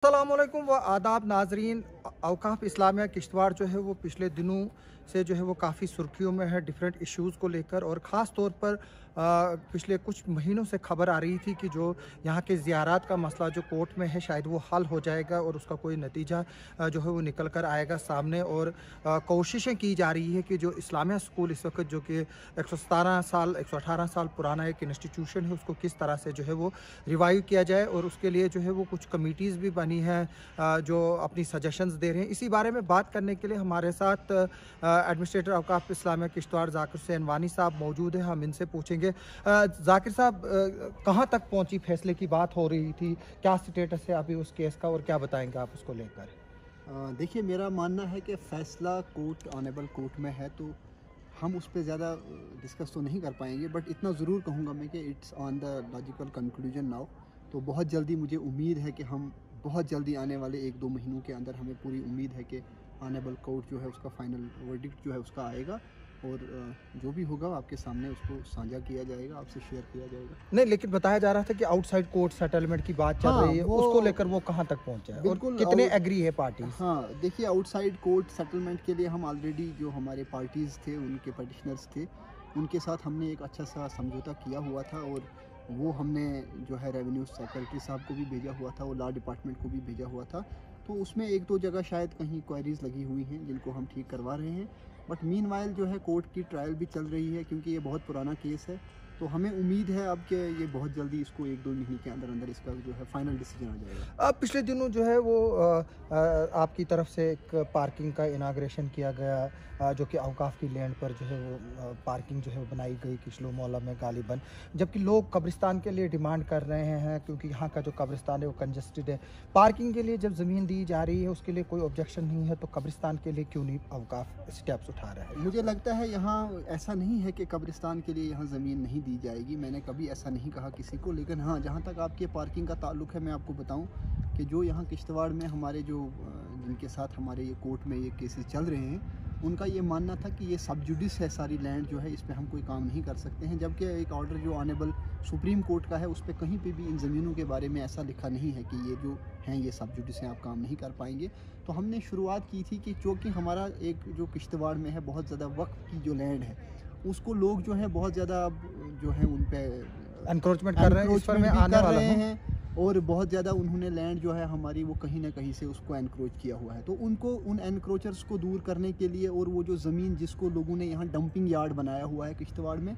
अस्सलामुअलैकुम व आदाब नाजरीन। औकाफ इस्लामिया किश्तवाड़ जो है वो पिछले दिनों से जो है वो काफ़ी सुर्खियों में है डिफरेंट इश्यूज़ को लेकर, और ख़ास तौर पर पिछले कुछ महीनों से खबर आ रही थी कि जो यहाँ के ज़ियारात का मसला जो कोर्ट में है शायद वो हल हो जाएगा और उसका कोई नतीजा जो है वो निकल कर आएगा सामने। और कोशिशें की जा रही है कि जो इस्लामिया स्कूल इस वक्त जो कि 118 साल पुराना एक इंस्टीट्यूशन है उसको किस तरह से जो है वो रिवाइव किया जाए, और उसके लिए जो है वो कुछ कमिटीज़ भी बनी हैं जो अपनी सजेशंस दे रहे हैं। इसी बारे में बात करने के लिए हमारे साथ एडमिनिस्ट्रेटर औकाफ इस्लामिया किश्तवाड़ ज़ाकिर हुसैन वानी साहब मौजूद हैं। हम इनसे पूछेंगे ज़ाकिर साहब, कहाँ तक पहुँची, फैसले की बात हो रही थी, क्या स्टेटस है अभी उस केस का और क्या बताएंगे आप उसको लेकर? देखिए, मेरा मानना है कि फ़ैसला कोर्ट ऑनरेबल कोर्ट में है, तो हम उस पे ज़्यादा डिस्कस तो नहीं कर पाएंगे, बट इतना ज़रूर कहूँगा मैं कि it's on the logical conclusion now. तो बहुत जल्दी मुझे उम्मीद है कि हम बहुत जल्दी आने वाले 1-2 महीनों के अंदर हमें पूरी उम्मीद है कि ऑनरेबल कोर्ट जो है उसका फाइनल वर्डिक्ट जो है उसका आएगा, और जो भी होगा आपके सामने उसको साझा किया जाएगा, आपसे शेयर किया जाएगा। नहीं, लेकिन बताया जा रहा था कि आउटसाइड कोर्ट सेटलमेंट की बात चल रही है, उसको लेकर वो कहाँ तक पहुँचा है और कितने एग्री है पार्टीज? हाँ, देखिए, आउटसाइड कोर्ट सेटलमेंट के लिए हम ऑलरेडी जो हमारे पार्टीज़ थे, उनके पटिशनर्स थे, उनके साथ हमने एक अच्छा सा समझौता किया हुआ था, और वो हमने जो है रेवेन्यू सेक्रेटरी साहब को भी भेजा हुआ था और लॉ डिपार्टमेंट को भी भेजा हुआ था। तो उसमें 1-2 जगह शायद कहीं क्वेरीज लगी हुई हैं जिनको हम ठीक करवा रहे हैं, बट मीनवाइल जो है कोर्ट की ट्रायल भी चल रही है, क्योंकि ये बहुत पुराना केस है। तो हमें उम्मीद है अब कि ये बहुत जल्दी इसको 1-2 महीने के अंदर अंदर इसका जो है फाइनल डिसीजन आ जाएगा। अब पिछले दिनों जो है वो आपकी तरफ से एक पार्किंग का इनाग्रेशन किया गया, जो कि औकाफ की लैंड पर जो है वो पार्किंग जो है वो बनाई गई किचलो मोहल्ला में गालिबन, जबकि लोग कब्रिस्तान के लिए डिमांड कर रहे हैं क्योंकि यहाँ का जो कब्रिस्तान है वो कंजस्टेड है। पार्किंग के लिए जब ज़मीन दी जा रही है उसके लिए कोई ऑब्जेक्शन नहीं है, तो कब्रिस्तान के लिए क्यों नहीं औकाफ स्टेप्स उठा रहा है? मुझे लगता है यहाँ ऐसा नहीं है कि कब्रिस्तान के लिए यहाँ ज़मीन नहीं दी जाएगी, मैंने कभी ऐसा नहीं कहा किसी को। लेकिन हाँ, जहाँ तक आपके पार्किंग का ताल्लुक़ है, मैं आपको बताऊँ कि जो यहाँ किश्तवाड़ में हमारे जो जिनके साथ हमारे ये कोर्ट में ये केसेस चल रहे हैं, उनका ये मानना था कि ये सब जुडिस है, सारी लैंड जो है इस पर हम कोई काम नहीं कर सकते हैं, जबकि एक ऑर्डर जो ऑनरेबल सुप्रीम कोर्ट का है उस पर कहीं पे भी इन ज़मीनों के बारे में ऐसा लिखा नहीं है कि ये जो हैं ये सब जुडिस हैं, आप काम नहीं कर पाएंगे। तो हमने शुरुआत की थी कि चूँकि हमारा एक जो किश्तवाड़ में है बहुत ज़्यादा वक्त की जो लैंड है, उसको लोग जो है बहुत ज़्यादा अब जो है उन पर एनक्रोचमेंट कर रहे हैं, इस पर मैं आने वाला हूं। और बहुत ज़्यादा उन्होंने लैंड जो है हमारी वो कहीं ना कहीं से उसको एनक्रोच किया हुआ है। तो उनको उन एनक्रोचर्स को दूर करने के लिए, और वो जो ज़मीन जिसको लोगों ने यहाँ डंपिंग यार्ड बनाया हुआ है किश्तवाड़ में,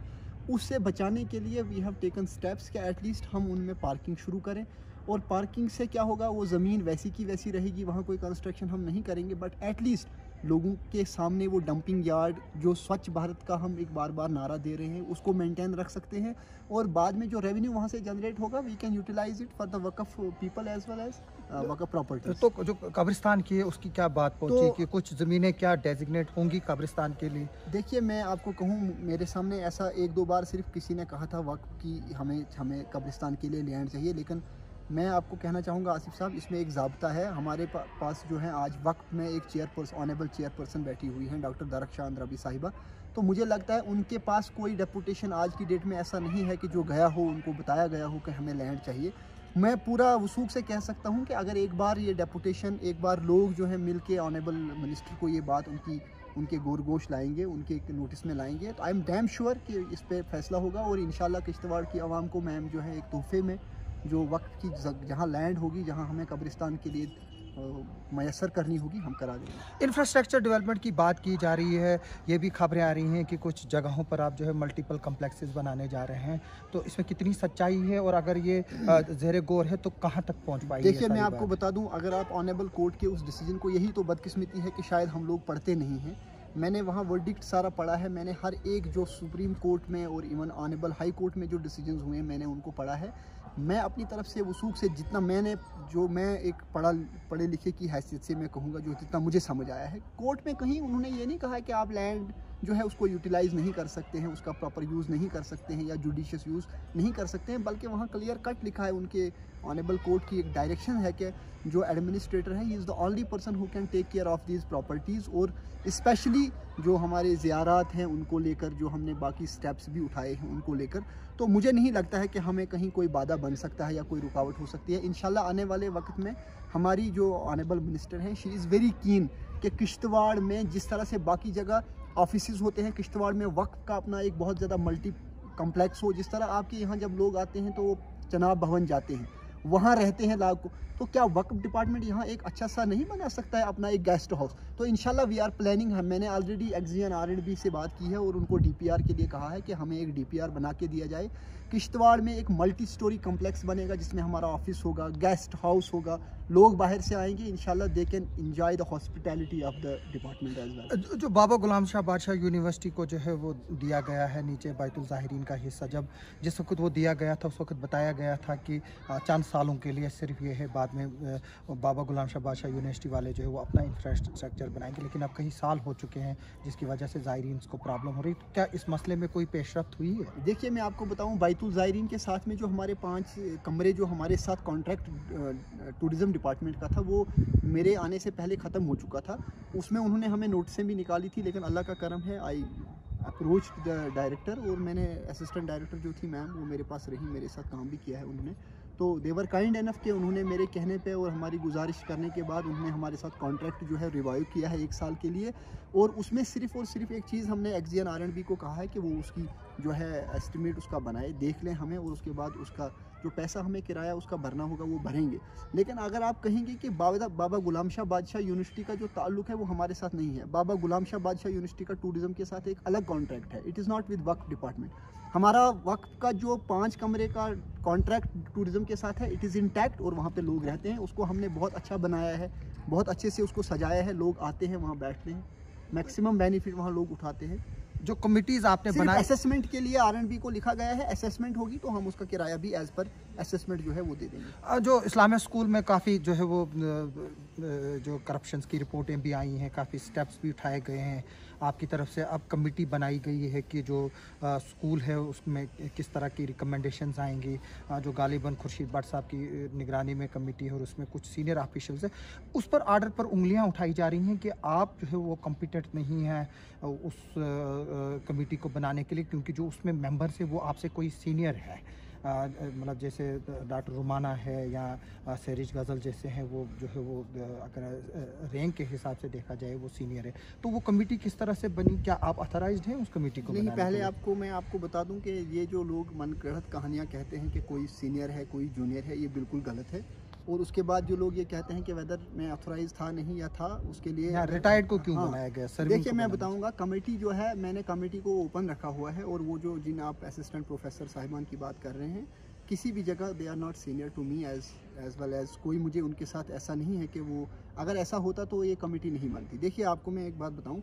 उससे बचाने के लिए वी हैव टेकन स्टेप्स कि एटलीस्ट हम उनमें पार्किंग शुरू करें। और पार्किंग से क्या होगा, वो ज़मीन वैसी की वैसी रहेगी, वहाँ कोई कंस्ट्रक्शन हम नहीं करेंगे, बट एटलीस्ट लोगों के सामने वो डंपिंग यार्ड जो स्वच्छ भारत का हम एक बार नारा दे रहे हैं उसको मेंटेन रख सकते हैं, और बाद में जो रेवेन्यू वहाँ से जनरेट होगा we can utilise it for the वक़फ़ पीपल एज वेल एज वक़फ़ प्रॉपर्टी। तो जो कब्रिस्तान की है उसकी क्या बात पहुंची कि कुछ ज़मीनें क्या डेजिग्नेट होंगी कब्रिस्तान के लिए? देखिए, मैं आपको कहूँ, मेरे सामने ऐसा 1-2 बार सिर्फ किसी ने कहा था वक़्फ़ की हमें कब्रिस्तान के लिए लैंड चाहिए, लेकिन मैं आपको कहना चाहूँगा आसिफ साहब, इसमें एक ज़ाब्ता है। हमारे पास जो है आज वक्त में एक चेयरपर्सन, ऑनरेबल चेयरपर्सन बैठी हुई हैं, डॉक्टर दरख्शान अंद्राबी साहिबा। तो मुझे लगता है उनके पास कोई डेपुटेशन आज की डेट में ऐसा नहीं है कि जो गया हो उनको बताया गया हो कि हमें लैंड चाहिए। मैं पूरा वसूख से कह सकता हूँ कि अगर एक बार ये डेपुटेशन, एक बार लोग जो है मिल के ऑनरेबल मिनिस्टर को ये बात उनके गोश लाएंगे, उनके नोटिस में लाएंगे, तो आई एम डैम श्योर कि इस पर फैसला होगा। और इंशाल्लाह किश्तवाड़ की आवाम को मैं जो है एक तोहफे में जो वक्त की जहाँ लैंड होगी, जहाँ हमें कब्रिस्तान के लिए मैसर करनी होगी, हम करा देंगे। इंफ्रास्ट्रक्चर डेवलपमेंट की बात की जा रही है, ये भी खबरें आ रही हैं कि कुछ जगहों पर आप जो है मल्टीपल कम्प्लेक्सेस बनाने जा रहे हैं, तो इसमें कितनी सच्चाई है और अगर ये ज़ेरे गौर है तो कहाँ तक पहुँच पाएगी? देखिए, मैं आपको बता दूं, अगर आप ऑनरेबल कोर्ट के उस डिसीजन को, यही तो बदकिस्मती है कि शायद हम लोग पढ़ते नहीं हैं। मैंने वहाँ वर्डिक्ट सारा पढ़ा है, मैंने हर एक जो सुप्रीम कोर्ट में और इवन ऑनरेबल हाई कोर्ट में जो डिसीजंस हुए हैं मैंने उनको पढ़ा है। मैं अपनी तरफ से वसूख से जितना मैं एक पढ़े लिखे की हैसियत से मैं कहूँगा, जो जितना मुझे समझ आया है, कोर्ट में कहीं उन्होंने ये नहीं कहा कि आप लैंड जो है उसको यूटिलाइज़ नहीं कर सकते हैं, उसका प्रॉपर यूज़ नहीं कर सकते हैं या जुडिशियस यूज़ नहीं कर सकते हैं, बल्कि वहाँ क्लियर कट लिखा है, उनके ऑनरेबल कोर्ट की एक डायरेक्शन है कि जो एडमिनिस्ट्रेटर है, he is the only person who can take care of these properties. और स्पेशली जो हमारे ज़ियारात हैं उनको लेकर, जो हमने बाकी स्टेप्स भी उठाए हैं उनको लेकर, तो मुझे नहीं लगता है कि हमें कहीं कोई बाधा बन सकता है या कोई रुकावट हो सकती है। इंशाल्लाह आने वाले वक्त में हमारी जो ऑनरेबल मिनिस्टर हैं, शी इज़ वेरी कीन कि किश्तवाड़ में जिस तरह से बाकी जगह ऑफिसेज होते हैं, किश्तवाड़ में वक्फ का अपना एक बहुत ज़्यादा मल्टी कम्प्लेक्स हो। जिस तरह आपके यहाँ जब लोग आते हैं तो चनाब भवन जाते हैं, वहाँ रहते हैं लाख को, तो क्या वक्फ डिपार्टमेंट यहाँ एक अच्छा सा नहीं बना सकता है अपना एक गेस्ट हाउस? तो इंशाल्लाह वी आर प्लानिंग, मैंने ऑलरेडी एक्जियन R&B से बात की है और उनको DPR के लिए कहा है कि हमें एक DPR बना के दिया जाए। किश्तवाड़ में एक मल्टी स्टोरी कम्प्लेक्स बनेगा जिसमें हमारा ऑफिस होगा, गेस्ट हाउस होगा, लोग बाहर से आएंगे, इंशाल्लाह they can enjoy the hospitality of the department as well. जो बाबा गुलाम शाह बादशाह यूनिवर्सिटी को जो है वो दिया गया है नीचे बैतुल ज़ाहिरीन का हिस्सा, जब जिस वक्त वो दिया गया था उस वक्त बताया गया था कि चंद सालों के लिए सिर्फ ये है, बाद में बाबा गुलाम शाह बादशाह यूनिवर्सिटी वाले जो है वो अपना इंफ्रास्ट्रक्चर बनाएंगे, लेकिन अब कई साल हो चुके हैं जिसकी वजह से ज़ाहिरीन को प्रॉब्लम हो रही। तो क्या इस मसले में कोई पेशरफ्त हुई है? देखिए, मैं आपको बताऊं, बैतुल ज़ाहिरीन के साथ में जो हमारे 5 कमरे जो हमारे साथ कॉन्ट्रैक्ट टूरिज़्म डिपार्टमेंट का था, वो मेरे आने से पहले ख़त्म हो चुका था। उसमें उन्होंने हमें नोटिसें भी निकाली थी, लेकिन अल्लाह का करम है, आई अप्रोच द डायरेक्टर, और मैंने असिस्टेंट डायरेक्टर जो थी मैम, वो मेरे पास रही, मेरे साथ काम भी किया है उन्होंने। तो देवर काइंड एनफ कि उन्होंने मेरे कहने पे और हमारी गुजारिश करने के बाद उन्होंने हमारे साथ कॉन्ट्रैक्ट जो है रिवाइव किया है 1 साल के लिए। और उसमें सिर्फ़ और सिर्फ एक चीज़ हमने एक्जियन R&B को कहा है कि वो उसकी जो है एस्टिमेट उसका बनाए, देख लें हमें, और उसके बाद उसका जो पैसा हमें किराया उसका भरना होगा वो भरेंगे। लेकिन अगर आप कहेंगे कि बाबा गुलाम शाह बादशाह यूनिवर्सिटी का जो ताल्लुक है वो हमारे साथ नहीं है, बाबा गुलाम शाह बादशाह यूनिवर्सिटी का टूरिज़्म के साथ एक अलग कॉन्ट्रैक्ट है, it is not with Waqf department. हमारा वक्फ का जो 5 कमरे का कॉन्ट्रैक्ट टूरिज़्म के साथ है, इट इज़ इंटैक्ट, और वहाँ पे लोग रहते हैं। उसको हमने बहुत अच्छा बनाया है, बहुत अच्छे से उसको सजाया है, लोग आते हैं वहाँ बैठते हैं, मैक्सिमम बेनिफिट वहाँ लोग उठाते हैं। जो कमिटीज़ आपने बनाई, असेसमेंट के लिए R&B को लिखा गया है, असेसमेंट होगी तो हम उसका किराया भी एज पर असेसमेंट जो है वो दे देंगे। जो इस्लामिया स्कूल में काफ़ी जो है वो जो करप्शंस की रिपोर्टें भी आई हैं, काफ़ी स्टेप्स भी उठाए गए हैं आपकी तरफ से। अब कमेटी बनाई गई है कि जो स्कूल है उसमें किस तरह की रिकमेंडेशंस आएंगी, जो गालिबन खुर्शीद भट्ट साहब की निगरानी में कमेटी है और उसमें कुछ सीनियर ऑफिशियल्स है, उस पर आर्डर पर उंगलियां उठाई जा रही हैं कि आप जो है वो कॉम्पिटेंट नहीं हैं उस कमेटी को बनाने के लिए, क्योंकि जो उसमें मेंबर्स है वो आपसे कोई सीनियर है, मतलब जैसे डॉक्टर रुमाना है या सरिज गज़ल जैसे हैं, वो जो है वो अगर रैंक के हिसाब से देखा जाए वो सीनियर है। तो वो कमेटी किस तरह से बनी? क्या आप ऑथराइज्ड हैं उस कमेटी को? नहीं, पहले मैं आपको बता दूं कि ये जो लोग मनगढ़ंत कहानियां कहते हैं कि कोई सीनियर है कोई जूनियर है, ये बिल्कुल गलत है। और उसके बाद जो लोग ये कहते हैं कि वेदर मैं ऑथराइज था नहीं या था, उसके लिए रिटायर्ड को क्यों बनाया गया? देखिए, मैं बताऊंगा, कमेटी जो है, मैंने कमेटी को ओपन रखा हुआ है, और वो जो जिन आप असिस्टेंट प्रोफेसर साहिबान की बात कर रहे हैं, किसी भी जगह they are not senior to me as well as कोई मुझे उनके साथ ऐसा नहीं है कि वो, अगर ऐसा होता तो ये कमेटी नहीं बनती। देखिए, आपको मैं एक बात बताऊं,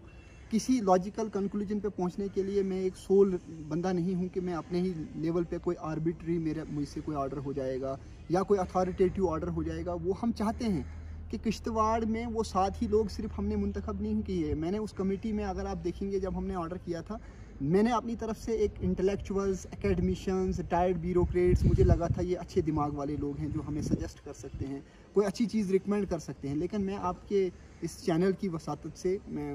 किसी लॉजिकल कंक्लूजन पे पहुंचने के लिए मैं एक सोल बंदा नहीं हूं कि मैं अपने ही लेवल पे कोई आर्बिट्री मुझसे कोई ऑर्डर हो जाएगा या कोई अथॉरिटेटिव ऑर्डर हो जाएगा। वो हम चाहते हैं कि किश्तवाड़ में वो 7 ही लोग सिर्फ हमने मुंतखब नहीं किए। मैंने उस कमेटी में, अगर आप देखेंगे, जब हमने ऑर्डर किया था, मैंने अपनी तरफ से एक इंटेलेक्चुअल्स, एकेडमिशियंस, रिटायर्ड ब्यूरोक्रेट्स, मुझे लगा था ये अच्छे दिमाग वाले लोग हैं जो हमें सजेस्ट कर सकते हैं, कोई अच्छी चीज़ रिकमेंड कर सकते हैं। लेकिन मैं आपके इस चैनल की वसातत से मैं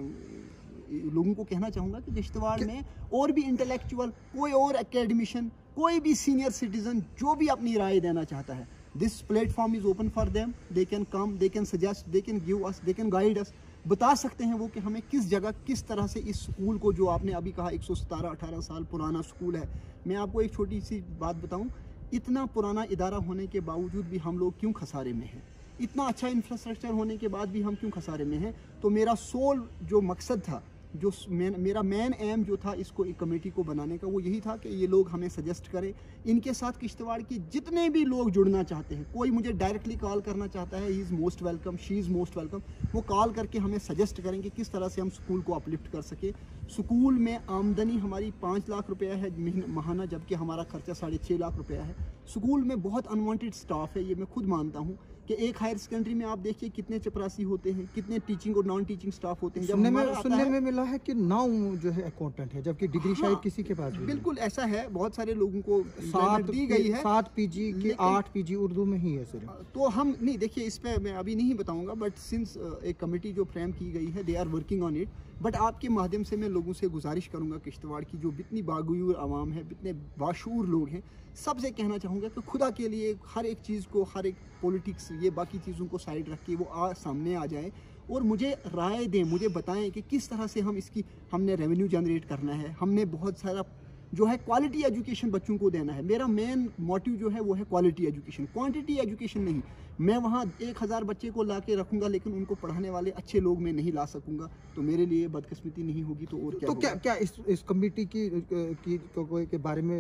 लोगों को कहना चाहूँगा कि किश्तवाड़ में और भी इंटेलेक्चुअल, कोई और एकेडमिशियन, कोई भी सीनियर सिटीज़न जो भी अपनी राय देना चाहता है, this platform is open for them, they can come, they can suggest, they can give us, they can guide us. बता सकते हैं वो कि हमें किस जगह, किस तरह से इस स्कूल को, जो आपने अभी कहा 117-18 साल पुराना स्कूल है। मैं आपको एक छोटी सी बात बताऊं, इतना पुराना इदारा होने के बावजूद भी हम लोग क्यों खसारे में हैं? इतना अच्छा इंफ्रास्ट्रक्चर होने के बाद भी हम क्यों खसारे में हैं? तो मेरा सोल जो मकसद था, जो मेरा मेन एम जो था इसको, एक कमेटी को बनाने का, वो यही था कि ये लोग हमें सजेस्ट करें। इनके साथ किश्तवाड़ के जितने भी लोग जुड़ना चाहते हैं, कोई मुझे डायरेक्टली कॉल करना चाहता है, he is most welcome, she is most welcome. वो कॉल करके हमें सजेस्ट करेंगे किस तरह से हम स्कूल को अपलिफ्ट कर सके। स्कूल में आमदनी हमारी 5 लाख रुपया है महाना, जबकि हमारा खर्चा 6.5 लाख रुपया है। स्कूल में बहुत अनवांटेड स्टाफ है, ये मैं खुद मानता हूँ। कि एक हायर सेकेंडरी में आप देखिए कितने चपरासी होते हैं, कितने टीचिंग और नॉन टीचिंग स्टाफ होते हैं। सुनने में मिला है कि 9 जो है अकाउंटेंट है, जबकि डिग्री शायद किसी के पास भी बिल्कुल ऐसा है, बहुत सारे लोगों को 7 दी गई है, 7 पीजी की 8 पीजी उर्दू में ही है सिर्फ। तो हम नहीं, देखिए इस पे मैं अभी नहीं बताऊंगा, बट सिंस एक कमेटी जो फ्रेम की गई है, they are working on it. But आपके माध्यम से मैं लोगों से गुजारिश करूंगा, किश्तवाड़ की जो इतनी बागुयूर आवाम है, इतने बाशूर लोग हैं, सबसे कहना चाहूँगा कि खुदा के लिए हर एक चीज़ को, हर एक पॉलिटिक्स, ये बाकी चीज़ों को साइड रख के वो सामने आ जाए और मुझे राय दें, मुझे बताएं कि किस तरह से हम इसकी, हमने रेवेन्यू जनरेट करना है, हमने बहुत सारा जो है क्वालिटी एजुकेशन बच्चों को देना है। मेरा मेन मोटिव जो है वो है क्वालिटी एजुकेशन, क्वांटिटी एजुकेशन नहीं। मैं वहाँ 1000 बच्चे को ला के रखूँगा लेकिन उनको पढ़ाने वाले अच्छे लोग मैं नहीं ला सकूँगा, तो मेरे लिए बदकिस्मती नहीं होगी तो और क्या। तो क्या इस कमेटी के बारे में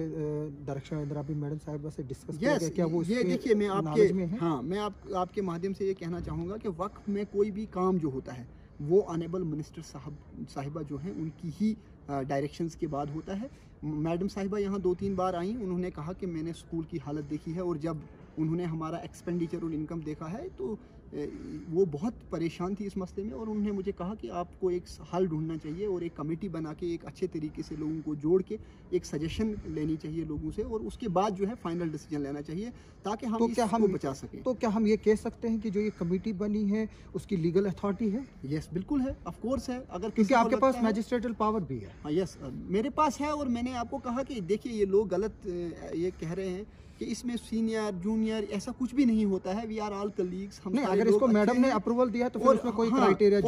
डायरेक्टर इंदिरा मैडम साहिबा से डिस्कस किया गया? क्या वो ये देखिए, मैं आपके माध्यम से ये कहना चाहूँगा कि वक्फ में कोई भी काम जो होता है वो ऑनरेबल मिनिस्टर साहिबा जो हैं उनकी ही डायरेक्शंस के बाद होता है। मैडम साहिबा यहाँ 2-3 बार आई, उन्होंने कहा कि मैंने स्कूल की हालत देखी है और जब उन्होंने हमारा एक्सपेंडिचर और इनकम देखा है तो वो बहुत परेशान थी इस मसले में, और उन्होंने मुझे कहा कि आपको एक हल ढूंढना चाहिए और एक कमेटी बना के एक अच्छे तरीके से लोगों को जोड़ के एक सजेशन लेनी चाहिए लोगों से, और उसके बाद जो है फाइनल डिसीजन लेना चाहिए ताकि हम इसको बचा सकें। तो क्या हम ये कह सकते हैं कि जो ये कमेटी बनी है उसकी लीगल अथॉरिटी है? यस, बिल्कुल है, ऑफ कोर्स है। अगर क्योंकि आपके पास मैजिस्ट्रेटल पावर भी है। हाँ, यस, मेरे पास है। और मैंने आपको कहा कि देखिए ये लोग गलत ये कह रहे हैं कि इसमें सीनियर जूनियर ऐसा कुछ भी नहीं होता है। We are all colleagues. हम नहीं, अगर इसको मैडम ने अप्रूवल दिया तो फिर उसमें कोई क्राइटेरिया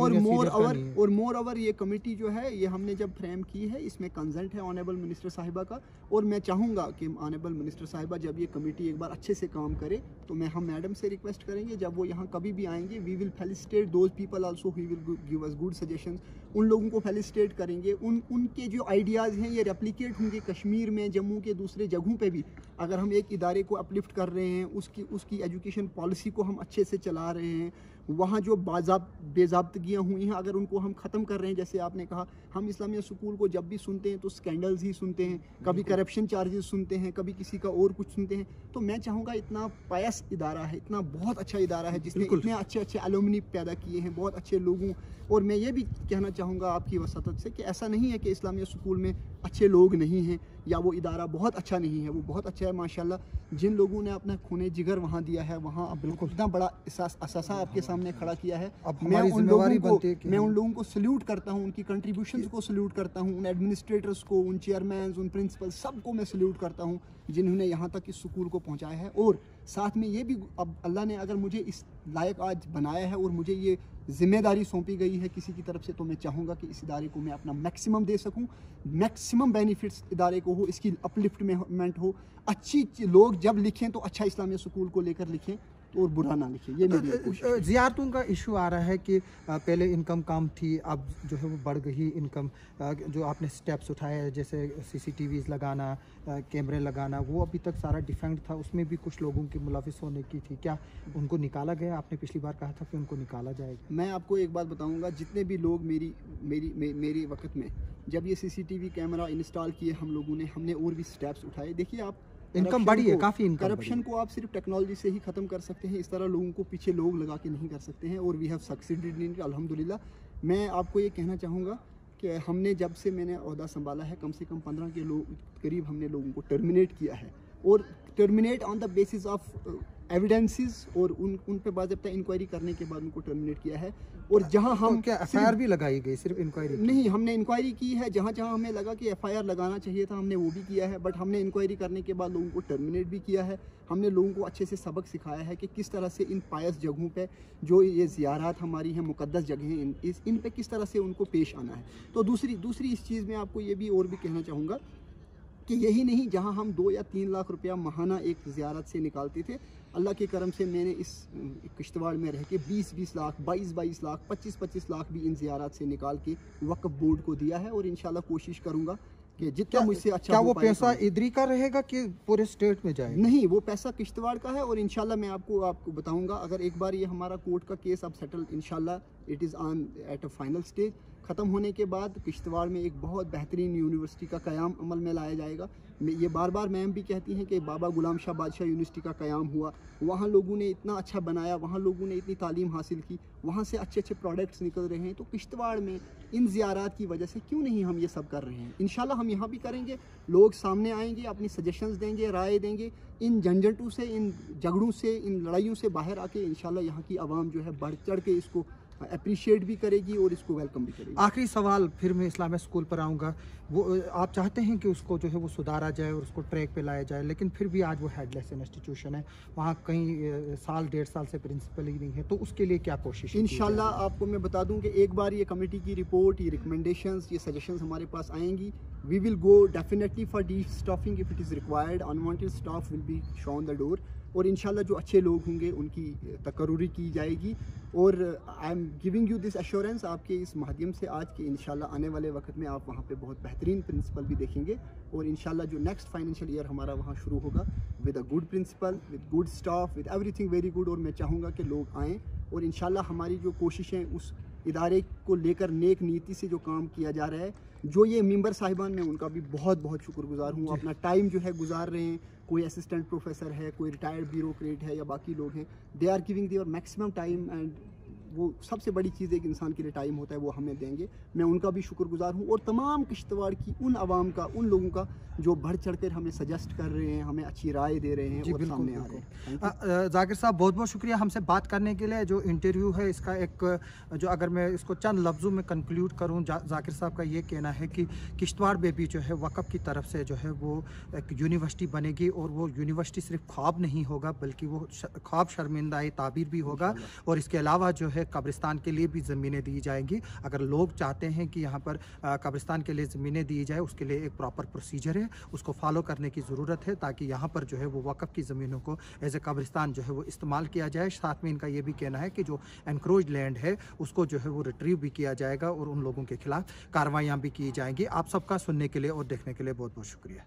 और मोर ओवर ये कमेटी जो है ये हमने जब फ्रेम की है इसमें कंसल्ट है ऑनरेबल मिनिस्टर साहिबा का, और मैं चाहूँगा कि ऑनरेबल मिनिस्टर साहिबा जब ये कमेटी एक बार अच्छे से काम करे तो हम मैडम से रिक्वेस्ट करेंगे जब वो यहाँ कभी भी आएंगे, we will felicitate those people also who will give us good suggestions. उन लोगों को फेलिसिटेट करेंगे, उनके जो आइडियाज़ हैं ये रेप्लिकेट होंगे कश्मीर में, जम्मू के दूसरे जगहों पे भी। अगर हम एक इदारे को अपलिफ्ट कर रहे हैं, उसकी एजुकेशन पॉलिसी को हम अच्छे से चला रहे हैं, वहाँ जो बेज़ाब्तगियाँ हुई हैं अगर उनको हम ख़त्म कर रहे हैं, जैसे आपने कहा हम इस्लामिया स्कूल को जब भी सुनते हैं तो स्कैंडल्स ही सुनते हैं, कभी करप्शन चार्जेस सुनते हैं, कभी किसी का और कुछ सुनते हैं। तो मैं चाहूँगा इतना पायस इदारा है, इतना बहुत अच्छा इदारा है जिसने इतने अच्छे अच्छे एलुमनी पैदा किए हैं, बहुत अच्छे लोगों। और मैं ये भी कहना चाहूँगा आपकी वसातत से कि ऐसा नहीं है कि इस्लामिया स्कूल में अच्छे लोग नहीं हैं या वो इदारा बहुत अच्छा नहीं है, वो बहुत अच्छा है माशाल्लाह। जिन लोगों ने अपना खूने जिगर वहाँ दिया है, वहाँ बिल्कुल इतना बड़ा असासा आपके सामने खड़ा किया है। मैं उन लोगों को सल्यूट करता हूँ, उनकी कंट्रीब्यूशंस को सल्यूट करता हूँ, उन एडमिनिस्ट्रेटर्स को, उन चेयरमैन, उन प्रिंसिपल, सबको मैं सल्यूट करता हूँ जिन्होंने यहाँ तक इस स्कूल को पहुँचाया है। और साथ में ये भी, अब अल्लाह ने अगर मुझे इस लायक आज बनाया है और मुझे ये जिम्मेदारी सौंपी गई है किसी की तरफ से, तो मैं चाहूँगा कि इस इदारे को मैं अपना मैक्सिमम दे सकूँ, मैक्सिमम बेनिफिट्स इदारे को हो, इसकी अपलिफ्टमेंट हो। अच्छी लोग जब लिखें तो अच्छा इस्लामिया स्कूल को लेकर लिखें और बुरा ना लिखें, ये मेरी कोशिश। ज़ियारतों का इशू आ रहा है कि पहले इनकम कम थी, अब जो है वो बढ़ गई इनकम। जो आपने स्टेप्स उठाए हैं जैसे CCTVs लगाना, कैमरे लगाना, वो अभी तक सारा डिफेक्ट था, उसमें भी कुछ लोगों की मुलाविस होने की थी, क्या उनको निकाला गया? आपने पिछली बार कहा था कि उनको निकाला जाएगा। मैं आपको एक बात बताऊँगा, जितने भी लोग मेरी वक्त में जब ये CCTV कैमरा इंस्टॉल किए हम लोगों ने, हमने और भी स्टेप्स उठाए। देखिए आप, इनकम बढ़ी है काफ़ी। इनकम करप्शन को आप सिर्फ टेक्नोलॉजी से ही ख़त्म कर सकते हैं, इस तरह लोगों को पीछे लोग लगा के नहीं कर सकते हैं, और we have succeeded in it अल्हम्दुलिल्लाह। मैं आपको ये कहना चाहूँगा कि हमने जब से मैंने ओहदा संभाला है कम से कम 15 के करीब हमने लोगों को टर्मिनेट किया है, और terminate on the basis of evidences, और उन पे बाज़ाब्ता इंक्वायरी करने के बाद उनको टर्मिनेट किया है। और जहां हम, क्या FIR भी लगाई गई, सिर्फ इंक्वायरी नहीं, हमने इंक्वायरी की है। जहां हमें लगा कि FIR लगाना चाहिए था हमने वो भी किया है, बट हमने इंक्वायरी करने के बाद लोगों को टर्मिनेट भी किया है। हमने लोगों को अच्छे से सबक सिखाया है कि किस तरह से इन पायस जगहों पे, जो ये ज़ियारात हमारी हैं, मुक़द्दस जगहें, इन पे किस तरह से उनको पेश आना है। तो दूसरी इस चीज़ में आपको ये भी और भी कहना चाहूँगा कि यही नहीं, जहां हम 2 या 3 लाख रुपया महाना एक ज़ियारत से निकालते थे, अल्लाह के करम से मैंने इस किश्तवाड़ में रह के 20-20 लाख, 22-22 लाख, 25-25 लाख भी इन ज़ियारत से निकाल के वक्फ बोर्ड को दिया है। और इंशाल्लाह कोशिश करूँगा कि जितना मुझसे अच्छा। क्या वो पैसा इधरी का रहेगा कि पूरे स्टेट में जाएगा? नहीं, वो पैसा किश्तवाड़ का है, और इंशाल्लाह मैं आपको बताऊंगा, अगर एक बार ये हमारा कोर्ट का केस अब सेटल, इंशाल्लाह it is on at a final stage, ख़त्म होने के बाद किश्तवाड़ में एक बहुत बेहतरीन यूनिवर्सिटी का क़याम अमल में लाया जाएगा। ये बार बार मैम भी कहती हैं कि बाबा गुलाम शाह बादशाह यूनिवर्सिटी का क़याम हुआ, वहाँ लोगों ने इतना अच्छा बनाया, वहाँ लोगों ने इतनी तालीम हासिल की, वहाँ से अच्छे अच्छे प्रोडक्ट्स निकल रहे हैं। तो किश्तवाड़ में इन ज़ियारात की वजह से क्यों नहीं हम ये सब कर रहे हैं। इंशाल्लाह हम यहाँ भी करेंगे, लोग सामने आएंगे, अपनी सजेशंस देंगे, राय देंगे। इन झंझटों से, इन झगड़ों से, इन लड़ाइयों से बाहर आके इंशाल्लाह यहाँ की आवाम जो है बढ़ चढ़ के इसको अप्रिशिएट भी करेगी और इसको वेलकम भी करेगी। आखिरी सवाल फिर मैं इस्लामिया स्कूल पर आऊँगा। वो आप चाहते हैं कि उसको जो है वो सुधारा जाए और उसको ट्रैक पे लाया जाए, लेकिन फिर भी आज वो हेडलेस इंस्टीट्यूशन है, वहाँ कई साल 1.5 साल से प्रिंसिपल ही नहीं है, तो उसके लिए क्या कोशिश? इंशाल्लाह आपको मैं बता दूं कि एक बार ये कमेटी की रिपोर्ट, ये रिकमेंडेशंस, ये सजेशंस हमारे पास आएंगी, we will go definitely for destaffing if it is required, unwanted staff will be shown the door, और इंशाल्लाह जो अच्छे लोग होंगे उनकी तकर्रुरी की जाएगी। और I am giving you this assurance आपके इस माध्यम से आज के इंशाल्लाह आने वाले वक्त में आप वहाँ पे बहुत बेहतरीन प्रिंसिपल भी देखेंगे, और इंशाल्लाह जो नेक्स्ट फाइनेंशियल ईयर हमारा वहाँ शुरू होगा with a good principal, with good staff, with everything very good. और मैं चाहूँगा कि लोग आएँ और इंशाल्लाह हमारी जो कोशिशें उस इदारे को लेकर नेक नीति से जो काम किया जा रहा है, जो ये मेंबर साहिबान, मैं उनका भी बहुत बहुत शुक्रगुजार हूँ। अपना टाइम जो है गुजार रहे हैं, कोई असिस्टेंट प्रोफेसर है, कोई रिटायर्ड ब्यूरोक्रेट है या बाकी लोग हैं, they are giving their maximum time, and वो सबसे बड़ी चीज़ एक इंसान के लिए टाइम होता है, वो हमें देंगे। मैं उनका भी शुक्रगुजार हूँ, और तमाम किश्तवाड़ की उन आवाम का, उन लोगों का जो बढ़ चढ़ कर हमें सजेस्ट कर रहे हैं, हमें अच्छी राय दे रहे हैं और सामने आ रहे हैं। जाकिर साहब बहुत बहुत शुक्रिया हमसे बात करने के लिए। जो इंटरव्यू है इसका एक जो अगर मैं इसको चंद लफ्ज़ों में कंक्लूड करूँ, जाकिर साहब का ये कहना है कि किश्तवाड़ में भी जो है वक़्फ़ की तरफ से जो है वो एक यूनिवर्सिटी बनेगी, और वो यूनिवर्सिटी सिर्फ ख्वाब नहीं होगा बल्कि वो ख्वाब शर्मिंदा ताबीर भी होगा, और इसके अलावा जो है कब्रिस्तान के लिए भी ज़मीनें दी जाएंगी। अगर लोग चाहते हैं कि यहाँ पर कब्रिस्तान के लिए ज़मीनें दी जाए, उसके लिए एक प्रॉपर प्रोसीजर है, उसको फॉलो करने की ज़रूरत है, ताकि यहाँ पर जो है वो वक़्फ़ की ज़मीनों को एज ए कब्रिस्तान जो है वो इस्तेमाल किया जाए। साथ में इनका ये भी कहना है कि जो एनक्रोच्ड लैंड है उसको जो है वो रिट्रीव भी किया जाएगा, और उन लोगों के खिलाफ कार्रवाइयाँ भी की जाएंगी। आप सबका सुनने के लिए और देखने के लिए बहुत बहुत शुक्रिया।